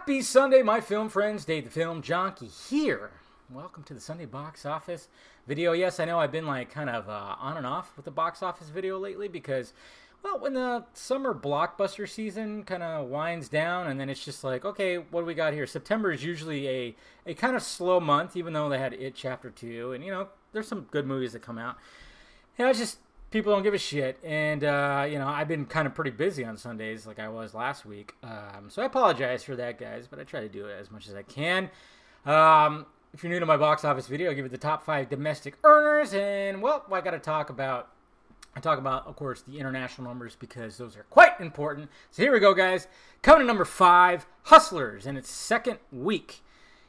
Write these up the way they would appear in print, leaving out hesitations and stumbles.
Happy Sunday, my film friends. Dave the Film Junkie here. Welcome to the Sunday box office video. Yes, I know I've been like kind of on and off with the box office video lately because, well, when the summer blockbuster season kind of winds down and then it's just like, okay, what do we got here? September is usually a kind of slow month, even though they had It Chapter 2. And, you know, there's some good movies that come out. You know, it's just people don't give a shit, and you know, I've been kind of pretty busy on Sundays like I was last week, so I apologize for that, guys, but I try to do it as much as I can. If you're new to my box office video, I'll give you the top 5 domestic earners, and, well, I talk about, of course, the international numbers because those are quite important. So here we go, guys. Coming to number 5, Hustlers, in its second week.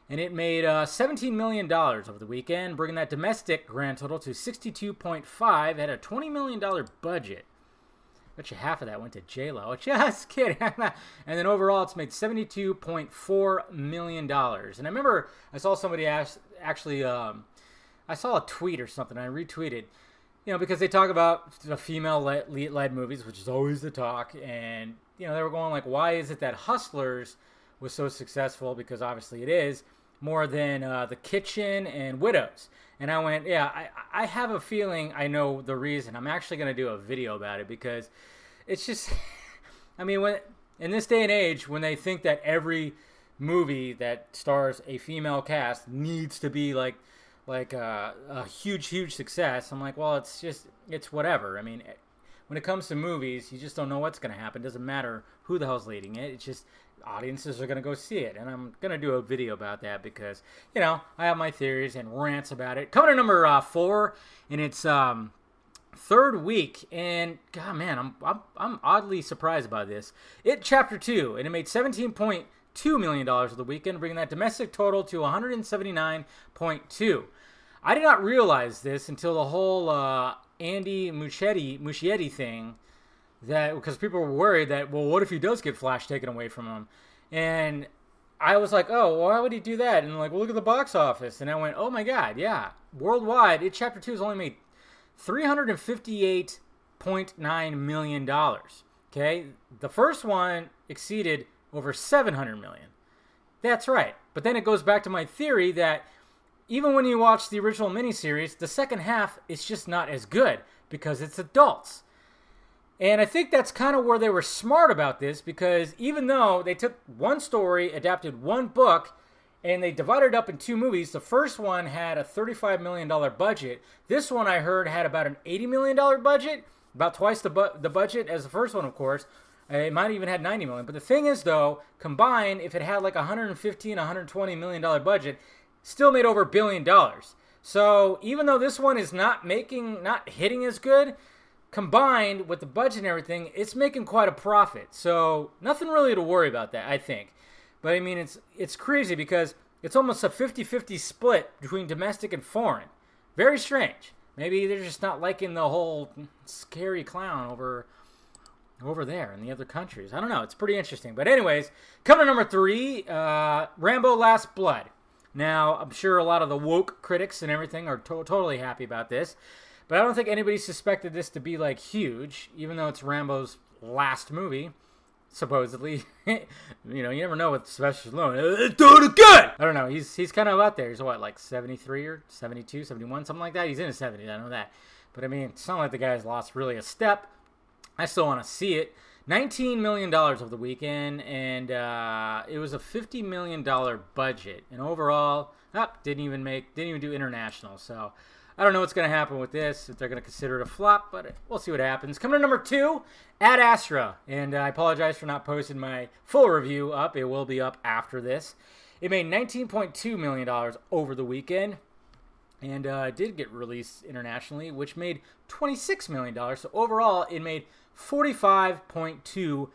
And it made $17 million over the weekend, bringing that domestic grand total to $62.5. It had a $20 million budget. Bet you half of that went to J-Lo. Just kidding. And then overall, it's made $72.4 million. And I remember I saw somebody I saw a tweet or something. I retweeted, you know, because they talk about the female-led movies, which is always the talk. And, you know, they were going like, why is it that Hustlers was so successful? Because obviously it is. More than The Kitchen and Widows. And I went, yeah, I have a feeling I know the reason. I'm actually going to do a video about it because it's just, I mean, when in this day and age, when they think that every movie that stars a female cast needs to be like a huge success, I'm like, well, it's whatever. I mean, when it comes to movies, you just don't know what's going to happen. It doesn't matter who the hell's leading it. It's just audiences are going to go see it. And I'm going to do a video about that because, you know, I have my theories and rants about it. Coming to number 4 in its third week. And, God, man, I'm oddly surprised by this. It Chapter 2. And it made $17.2 million of the weekend, bringing that domestic total to $179.2. I did not realize this until the whole Andy Muschietti thing, that because people were worried that, well, what if he does get Flash taken away from him? And I was like, oh, why would he do that? And like, well, look at the box office. And I went, oh my God, yeah. Worldwide, It Chapter 2 has only made $358.9 million. Okay? The first one exceeded over $700 million. That's right. But then it goes back to my theory that even when you watch the original miniseries, the second half is just not as good because it's adults. And I think that's kind of where they were smart about this, because even though they took one story, adapted one book, and they divided it up in 2 movies, the first one had a $35 million budget. This one, I heard, had about an $80 million budget, about twice the budget as the first one, of course. It might even had $90 million. But the thing is, though, combined, if it had like $115, $120 million budget, still made over $1 billion. So even though this one is not hitting as good, combined with the budget and everything, it's making quite a profit. So nothing really to worry about that, I think. But I mean, it's crazy because it's almost a 50-50 split between domestic and foreign. Very strange. Maybe they're just not liking the whole scary clown over there in the other countries. I don't know. It's pretty interesting. But anyways, coming to number 3, Rambo Last Blood. Now, I'm sure a lot of the woke critics and everything are totally happy about this. But I don't think anybody suspected this to be, like, huge, even though it's Rambo's last movie, supposedly. You know, you never know with Sylvester Stallone. It's doing it good! I don't know. He's kind of out there. He's, what, like 73 or 72, 71, something like that? He's in his 70s. I know that. But, I mean, it's not like the guy's lost really a step. I still want to see it. $19 million over the weekend, and it was a $50 million budget. And overall, didn't even do international, so I don't know what's going to happen with this, if they're going to consider it a flop, but we'll see what happens. Coming to number 2, Ad Astra. And I apologize for not posting my full review up. It will be up after this. It made $19.2 million over the weekend. And it did get released internationally, which made $26 million. So overall, it made $45.2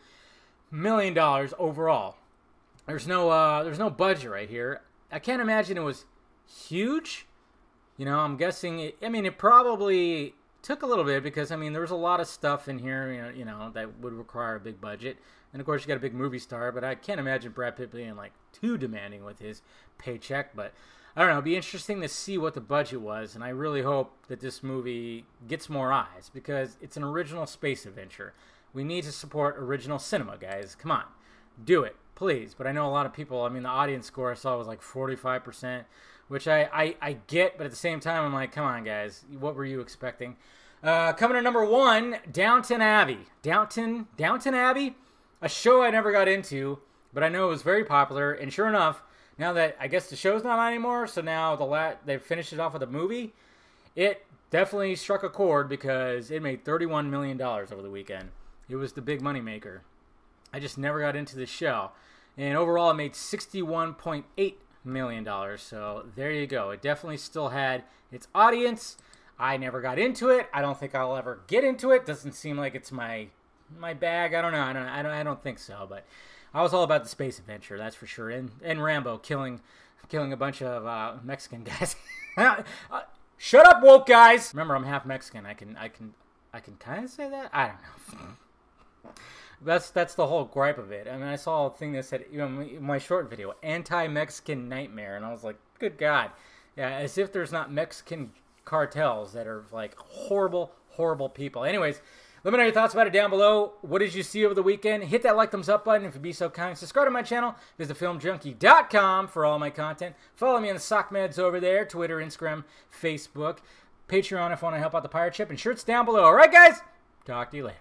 million overall. There's no budget right here. I can't imagine it was huge. You know, I'm guessing it probably took a little bit because, I mean, there was a lot of stuff in here, you know, that would require a big budget. And, of course, you got a big movie star, but I can't imagine Brad Pitt being, like, too demanding with his paycheck. But, I don't know, it'd be interesting to see what the budget was, and I really hope that this movie gets more eyes because it's an original space adventure. We need to support original cinema, guys. Come on. Do it. please. But I know a lot of people, I mean, the audience score I saw was like 45%, which I get, but at the same time, I'm like, come on, guys. What were you expecting? Coming to number 1, Downton Abbey. Downton Abbey, a show I never got into, but I know it was very popular. And sure enough, now that I guess the show's not on anymore, so now they finished it off with a movie, it definitely struck a chord because it made $31 million over the weekend. It was the big money maker. I just never got into the show. And overall, it made $61.8 million. So there you go. It definitely still had its audience. I never got into it. I don't think I'll ever get into it. Doesn't seem like it's my bag. I don't know. I don't think so. But I was all about the space adventure, that's for sure. And Rambo killing a bunch of Mexican guys. Shut up, woke guys. Remember, I'm half Mexican. I can kind of say that. I don't know. That's the whole gripe of it. I mean, I saw a thing that said, you know, in my short video, anti-Mexican nightmare, and I was like, good God. Yeah, as if there's not Mexican cartels that are like horrible, horrible people. Anyways, let me know your thoughts about it down below. What did you see over the weekend? Hit that like, thumbs up button if you'd be so kind. Subscribe to my channel. Visit filmjunkie.com for all my content. Follow me on the sock meds over there, Twitter, Instagram, Facebook, Patreon if you want to help out the pirate ship, and shirts down below. All right, guys? Talk to you later.